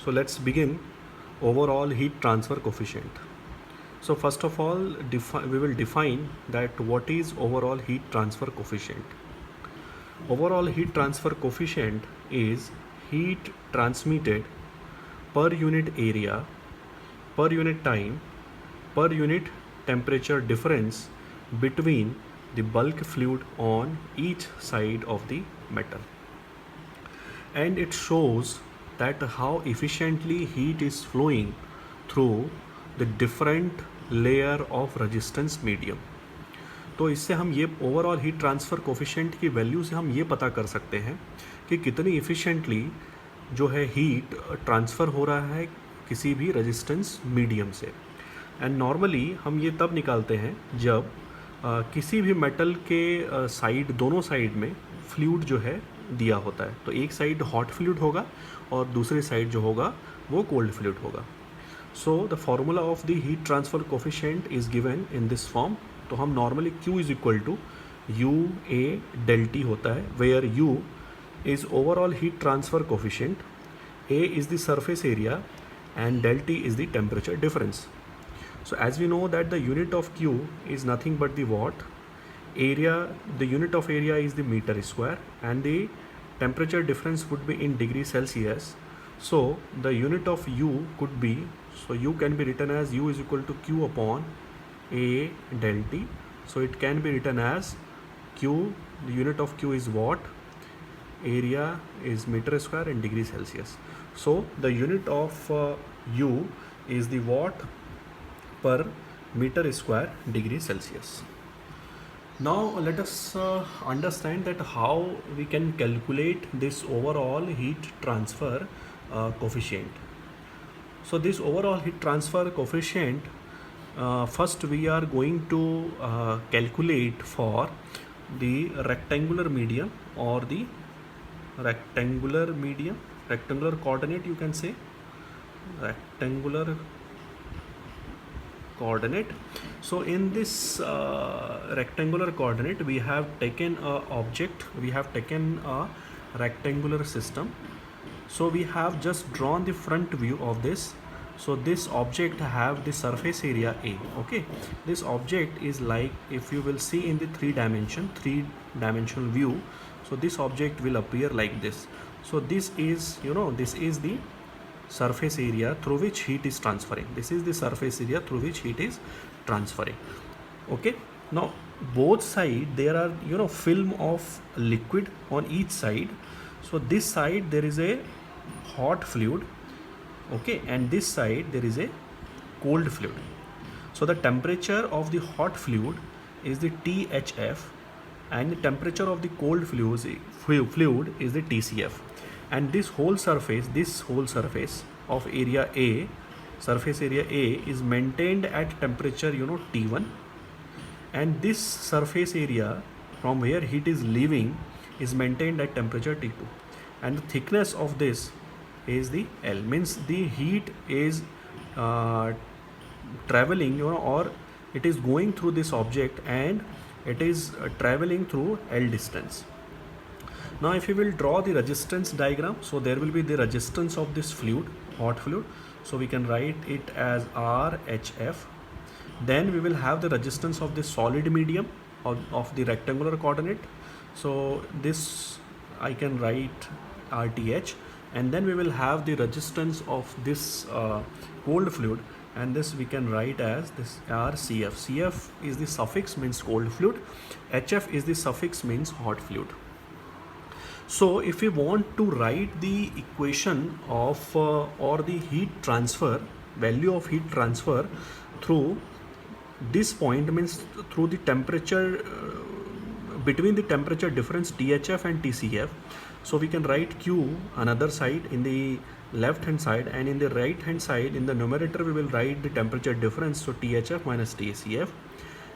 So let's begin overall heat transfer coefficient. So first of all, we will define that what is overall heat transfer coefficient. Overall heat transfer coefficient is heat transmitted per unit area, per unit time, per unit temperature difference between the bulk fluid on each side of the metal. And it shows that how efficiently heat is flowing through the different layer of resistance medium. तो इससे हम ये overall heat transfer coefficient की value से हम ये पता कर सकते हैं कि कितनी इफ़िशेंटली जो है हीट ट्रांसफ़र हो रहा है किसी भी रेजिस्टेंस मीडियम से. एंड नॉर्मली हम ये तब निकालते हैं जब किसी भी मेटल के साइड दोनों साइड में फ्लूइड जो है दिया होता है. तो एक साइड हॉट फ्लूइड होगा और दूसरी साइड जो होगा वो कोल्ड फ्लूइड होगा. So the formula of the heat transfer coefficient is given in this form. तो हम normally Q is equal to U A del T होता है, where U is overall heat transfer coefficient, A is the surface area and del T is the temperature difference. So as we know that the unit of Q is nothing but the watt, area, the unit of area is the meter square, and the temperature difference would be in degree Celsius. So the unit of U could be, so U can be written as U is equal to Q upon A del T. So it can be written as Q, the unit of Q is watt, area is meter square and degree Celsius. So the unit of U is the watt per meter square degree Celsius. Now let us understand that how we can calculate this overall heat transfer coefficient. So this overall heat transfer coefficient, first we are going to calculate for the rectangular medium or the rectangular medium, rectangular coordinate, you can say rectangular coordinate. So in this rectangular coordinate we have taken a object, we have taken a rectangular system. So we have just drawn the front view of this. So this object have the surface area A. Okay, this object is like, if you will see in the three dimensional view, so this object will appear like this. So this is, this is the surface area through which heat is transferring. This is the surface area through which heat is transferring. Okay, now both side there are film of liquid on each side. So this side there is a hot fluid, okay, and this side there is a cold fluid. So the temperature of the hot fluid is the THF and the temperature of the cold fluid is the TCF. And this whole surface of area A, surface area A is maintained at temperature T1, and this surface area from where heat is leaving is maintained at temperature T2, and the thickness of this is the L, means the heat is traveling or it is going through this object and it is traveling through L distance. Now if you will draw the resistance diagram, so there will be the resistance of this fluid, hot fluid. So we can write it as RHF. Then we will have the resistance of the solid medium of the rectangular coordinate. So this I can write RTH. And then we will have the resistance of this cold fluid, and this we can write as this RCF. CF is the suffix, means cold fluid. HF is the suffix, means hot fluid. So if we want to write the equation of or the heat transfer, value of heat transfer through this point, means through the temperature between the temperature difference THF and TCF. So we can write Q another side in the left hand side, and in the right hand side in the numerator we will write the temperature difference, so THF minus TCF,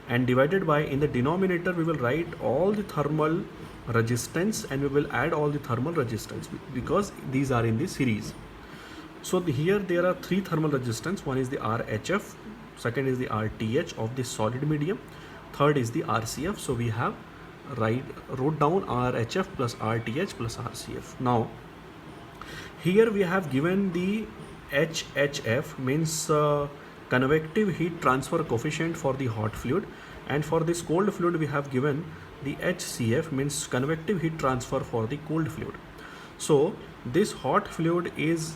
and divided by, in the denominator we will write all the thermal resistance and we will add all the thermal resistance because these are in the series. So here there are three thermal resistance. One is the RHF, second is the RTH of the solid medium, third is the RCF. So we have wrote down RHF plus RTH plus RCF. Now Here we have given the HHF, means convective heat transfer coefficient for the hot fluid, and for this cold fluid we have given the HCF, means convective heat transfer for the cold fluid. So this hot fluid is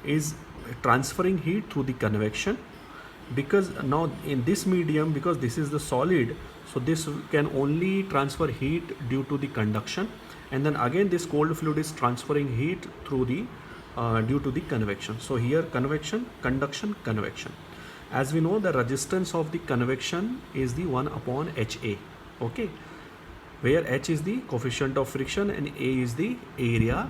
is transferring heat through the convection, because now in this medium, because this is the solid, so this can only transfer heat due to the conduction, and then again this cold fluid is transferring heat through the due to the convection. So here convection, conduction, convection. As we know, the resistance of the convection is the 1 upon HA, okay, where H is the coefficient of friction and A is the area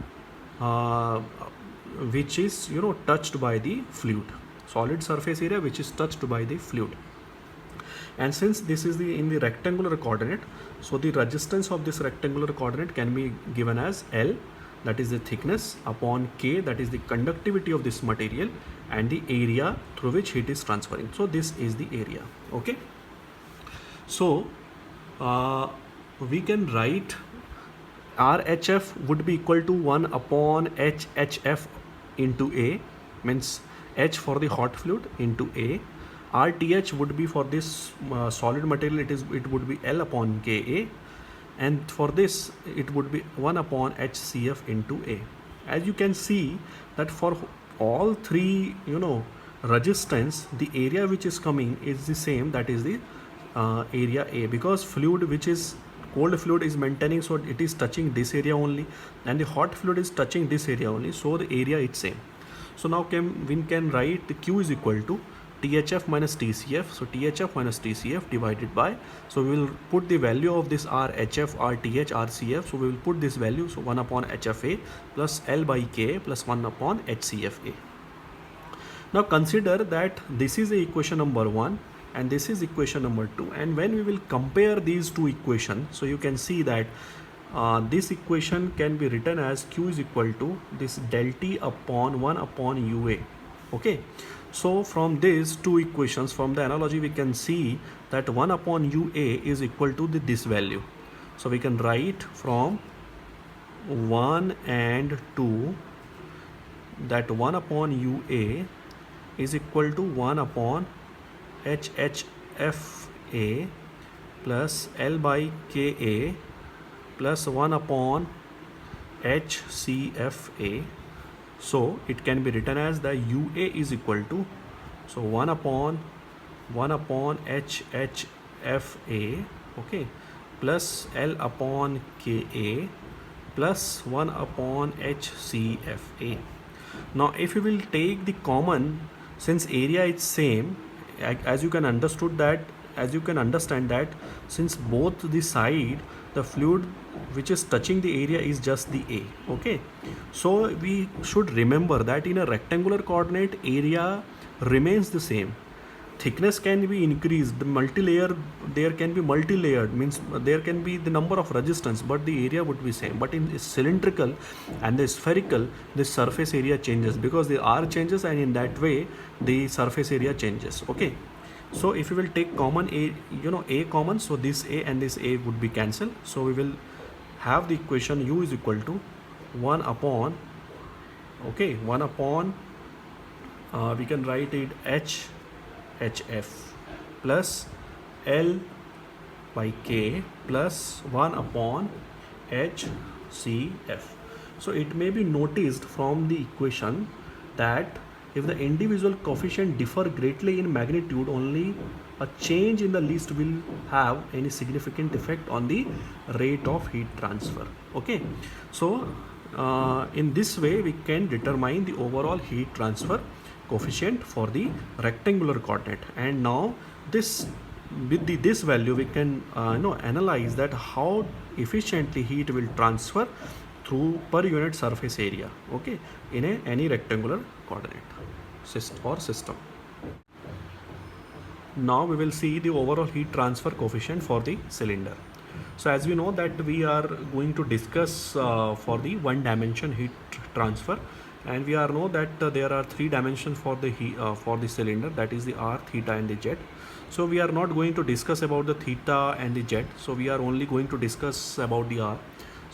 which is touched by the fluid, solid surface area which is touched by the fluid. And since this is in the rectangular coordinate, so the resistance of this rectangular coordinate can be given as L, that is the thickness, upon K, that is the conductivity of this material, and the area through which heat is transferring. So this is the area, okay. So we can write RHF would be equal to 1 upon HHF into A, means H for the hot fluid into A. RTH would be for this solid material, it would be L upon Ka, and for this it would be 1 upon HCF into A. As you can see that for all three resistance, the area which is coming is the same, that is the area A, because fluid which is cold fluid is maintaining, so it is touching this area only, and the hot fluid is touching this area only, so the area is same. So now we can write the Q is equal to THF minus TCF, so THF minus TCF divided by, so we will put the value of this RHF, RTH, RCF, so we will put this value, so 1 upon HFA plus L by K plus 1 upon HCFA. Now consider that this is the equation number 1 and this is equation number 2, and when we will compare these two equations, so you can see that this equation can be written as Q is equal to this del T upon 1 upon UA, okay. So from these two equations, from the analogy, we can see that 1 upon UA is equal to this value. So we can write from 1 and 2 that 1 upon UA is equal to 1 upon HHFA plus L by Ka plus 1 upon HCFA. So it can be written as the UA is equal to, so 1 upon HHFA, okay, plus L upon Ka plus 1 upon HCFA. Now if you will take the common, since area is same, as you can understand that since both the side, the fluid which is touching the area is just the A, okay. So we should remember that in a rectangular coordinate, area remains the same, thickness can be increased, the multi-layer, there can be multi-layered, means there can be the number of resistance, but the area would be same. But in cylindrical and the spherical, the surface area changes because the R changes, and in that way the surface area changes, okay. So if you will take common A, A common, so this A and this A would be cancelled, so we will have the equation U is equal to 1 upon, okay, 1 upon we can write it HHF plus L by K plus 1 upon HCF. So it may be noticed from the equation that if the individual coefficient differ greatly in magnitude, only a change in the least will have any significant effect on the rate of heat transfer, okay. So in this way we can determine the overall heat transfer coefficient for the rectangular coordinate. And now this, with this value, we can analyze that how efficiently heat will transfer through per unit surface area, okay, in any rectangular coordinate system. Now we will see the overall heat transfer coefficient for the cylinder. So as we know that we are going to discuss for the one dimension heat transfer, and we are know that there are three dimensions for the cylinder, that is the R, theta and the Z. So we are not going to discuss about the theta and the Z, so we are only going to discuss about the R.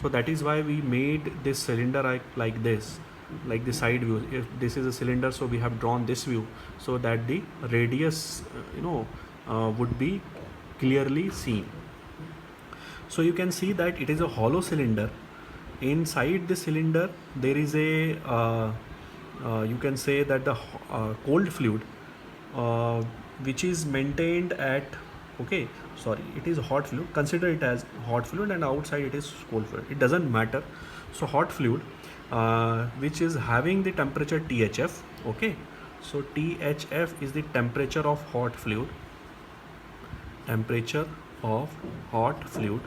So that is why we made this cylinder like this, like the side view. If this is a cylinder, so we have drawn this view so that the radius would be clearly seen. So you can see that it is a hollow cylinder. Inside the cylinder there is a you can say that the cold fluid uh, which is maintained at, okay, sorry, it is hot fluid, consider it as hot fluid, and outside it is cold fluid, it doesn't matter. So hot fluid which is having the temperature THF, okay. So THF is the temperature of hot fluid, temperature of hot fluid,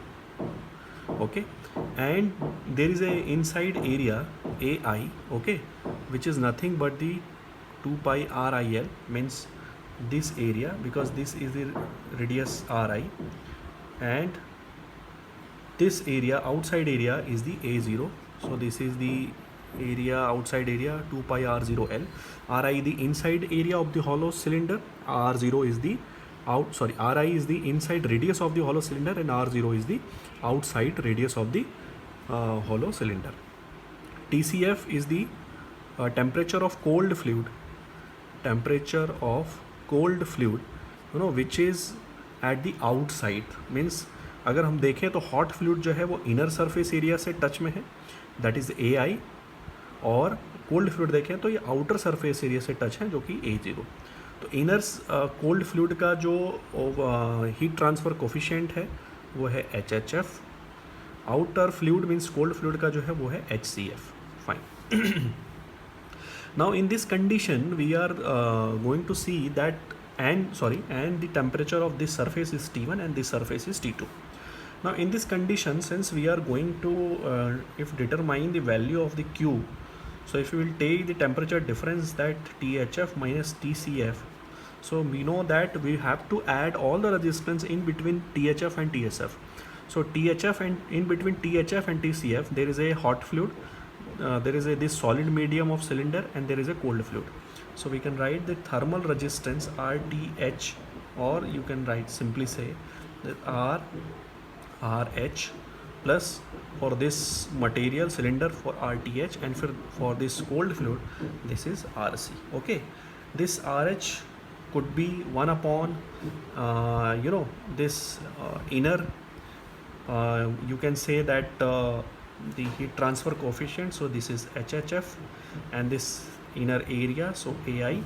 okay. And there is a inside area AI, okay, which is nothing but the 2 pi RIL, means this area, because this is the radius RI, and this area, outside area, is the A0. So this is the area, outside area, 2 pi R0L. RI the inside area of the hollow cylinder, R0 is the RI is the inside radius of the hollow cylinder, and R0 is the outside radius of the hollow cylinder. TCF is the temperature of cold fluid, temperature of cold fluid, which is at the outside. Means अगर हम देखें तो hot fluid जो है वो inner surface area से touch में है, दैट इज़ AI, और कोल्ड फ्लूइड देखें तो ये आउटर सरफेस एरिया से टच है, जो कि A0. तो इनर कोल्ड फ्लूइड का जो हीट ट्रांसफ़र कोफिशिएंट है वो है HHF, outer fluid means cold fluid का जो है वो है HCF. Fine. Now in this condition we are going to see that and the temperature of this surface is T1 and this surface is T2. Now in this condition, since we are going to if determine the value of the Q, so if we will take the temperature difference, that THF minus TCF, so we know that we have to add all the resistance in between THF and TSF. So THF, and in between THF and TCF there is a hot fluid, there is this solid medium of cylinder, and there is a cold fluid. So we can write the thermal resistance RTH, or you can write simply say that RH plus for this material cylinder for RTH, and for this cold fluid this is RC. Okay, this RH could be 1 upon this inner, you can say that the heat transfer coefficient, so this is HHF, and this inner area, so AI,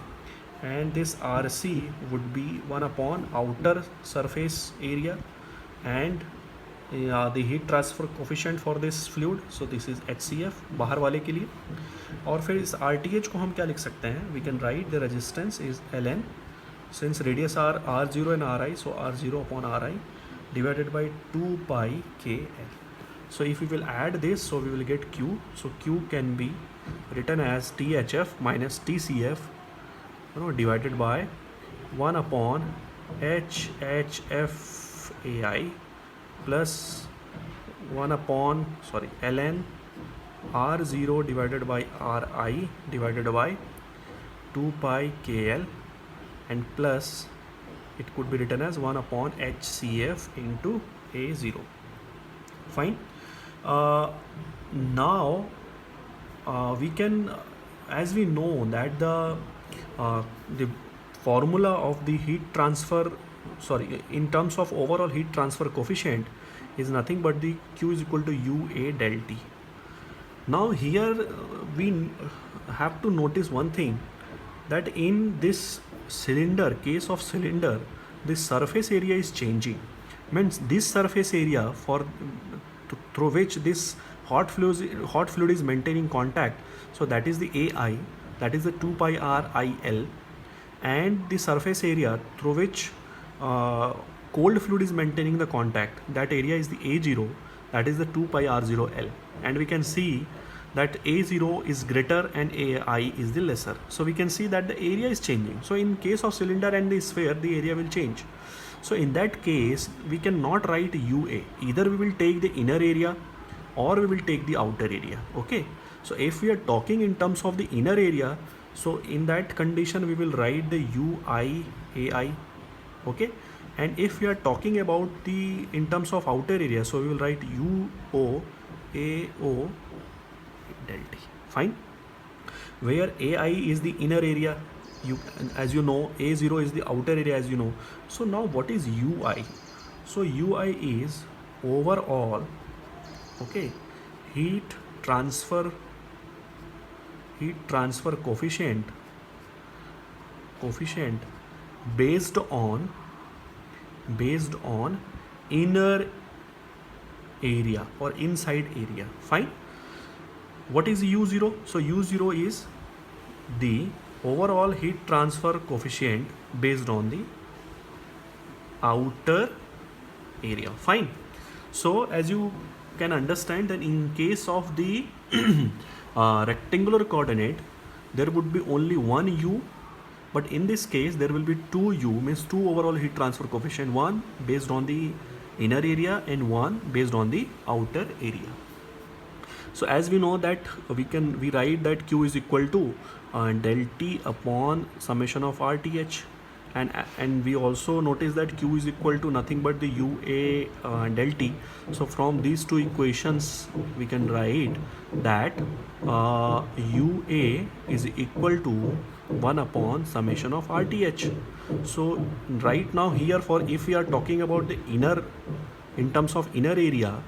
and this RC would be 1 upon outer surface area, and the heat transfer coefficient for this fluid, so this is HCF बाहर वाले के लिए. और फिर इस RTH को हम क्या लिख सकते हैं, we can write the resistance is Ln, since radius are R0 and RI, so R0 upon RI divided by 2 pi KL. So if we will add this, so we will get Q. So Q can be written as THF minus TCF, divided by 1 upon HHF AI plus 1 upon ln R0 divided by RI divided by 2 pi KL, and plus it could be written as 1 upon HCF into A0. Fine. Now we can, as we know that the formula of the heat transfer, in terms of overall heat transfer coefficient, is nothing but the Q is equal to UA del T. Now here we have to notice one thing, that in this cylinder, case of cylinder, the surface area is changing. Means this surface area through which this hot fluid is maintaining contact, so that is the AI, that is the 2 pi R IL, and the surface area through which cold fluid is maintaining the contact, that area is the A0, that is the 2 pi R0L, and we can see that A0 is greater and AI is the lesser. So we can see that the area is changing. So in case of cylinder and the sphere, the area will change. So in that case we cannot write UA, either we will take the inner area or we will take the outer area. Okay, so if we are talking in terms of the inner area, so in that condition we will write the UI AI. Okay, and if we are talking about the in terms of outer area, so we will write UO AO del T. Fine. Where AI is the inner area, as you know, A0 is the outer area, as you know. So now what is UI? So UI is overall, okay, heat transfer coefficient based on inner area or inside area. Fine. What is U0? So U0 is the overall heat transfer coefficient based on the outer area. Fine. So as you can understand that in case of the rectangular coordinate, there would be only one U, but in this case there will be two U, means two overall heat transfer coefficient, one based on the inner area and one based on the outer area. So as we know that we write that Q is equal to del T upon summation of RTH, and we also notice that Q is equal to nothing but the UA del T. So from these two equations we can write that UA is equal to 1 upon summation of RTH. So right now here, for if we are talking about the inner, in terms of inner area,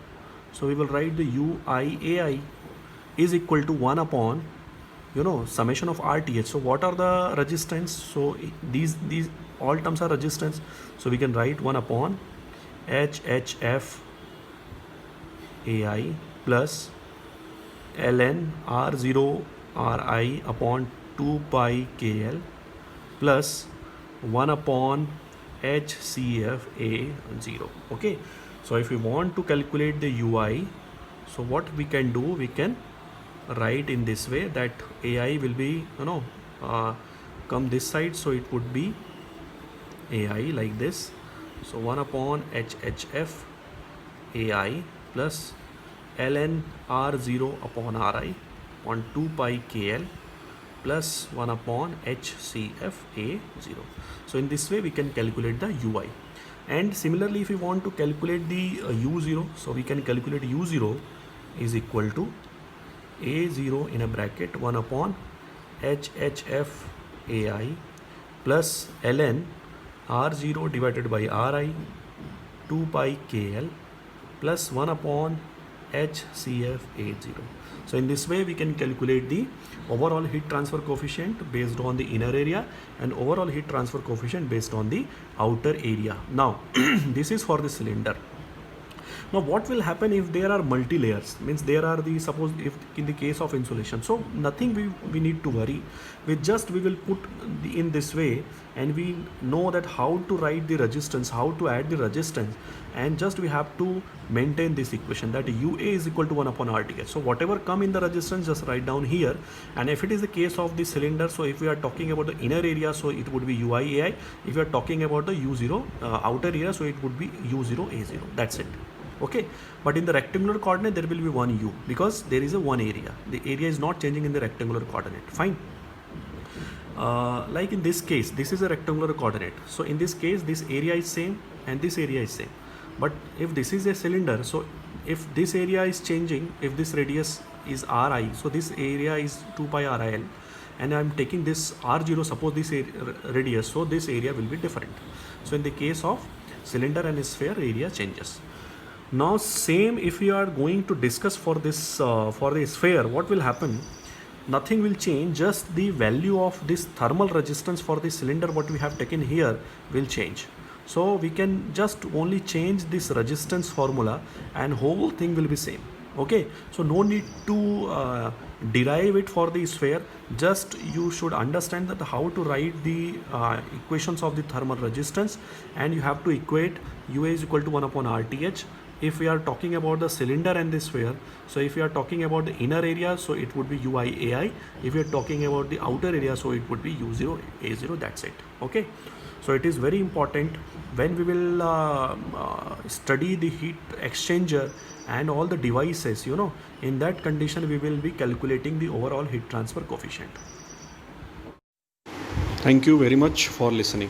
so we will write the UIAI is equal to 1 upon, summation of RTH. So what are the resistance? So these all terms are resistance. So we can write 1 upon HHF AI plus ln R0 Ri upon 2 pi KL plus 1 upon HCF A0. Okay. So if we want to calculate the UI, so what we can do, we can write in this way that AI will be, come this side, so it would be AI like this. So 1 upon HHF AI plus ln R0 upon Ri on 2 pi KL plus 1 upon HCF A0. So in this way we can calculate the UI. And similarly, if we want to calculate the U0, so we can calculate U0 is equal to A0 in a bracket 1 upon HHF AI plus ln R0 divided by Ri 2 pi KL plus 1 upon HCF A0. So in this way we can calculate the overall heat transfer coefficient based on the inner area and overall heat transfer coefficient based on the outer area. Now this is for the cylinder. Now what will happen if there are multi layers, means there are the, suppose if in the case of insulation, so nothing we need to worry with, just we will put in this way, and we know that how to write the resistance, how to add the resistance, and just we have to maintain this equation that UA is equal to 1 upon RTH. So whatever come in the resistance, just write down here. And if it is the case of the cylinder, so if we are talking about the inner area, so it would be UIAI. If we are talking about the U0 outer area, so it would be U0 A0. That's it. Okay, but in the rectangular coordinate there will be one U, because there is a one area. The area is not changing in the rectangular coordinate. Fine. Like in this case, this is a rectangular coordinate. So in this case, this area is same and this area is same. But if this is a cylinder, so if this area is changing, if this radius is Ri, so this area is 2 pi RIL, and I am taking this R0, suppose this radius, so this area will be different. So in the case of cylinder and sphere, area changes. Now same if we are going to discuss for this for the sphere, what will happen? Nothing will change, just the value of this thermal resistance for the cylinder what we have taken here will change. So we can just only change this resistance formula and whole thing will be same. Okay, so no need to derive it for the sphere, just you should understand that how to write the equations of the thermal resistance, and you have to equate UA is equal to 1 upon RTH. If we are talking about the cylinder and the sphere, so if we are talking about the inner area, so it would be UIAI. If we are talking about the outer area, so it would be U0 A0. That's it. Okay, so it is very important when we will study the heat exchanger and all the devices, in that condition we will be calculating the overall heat transfer coefficient. Thank you very much for listening.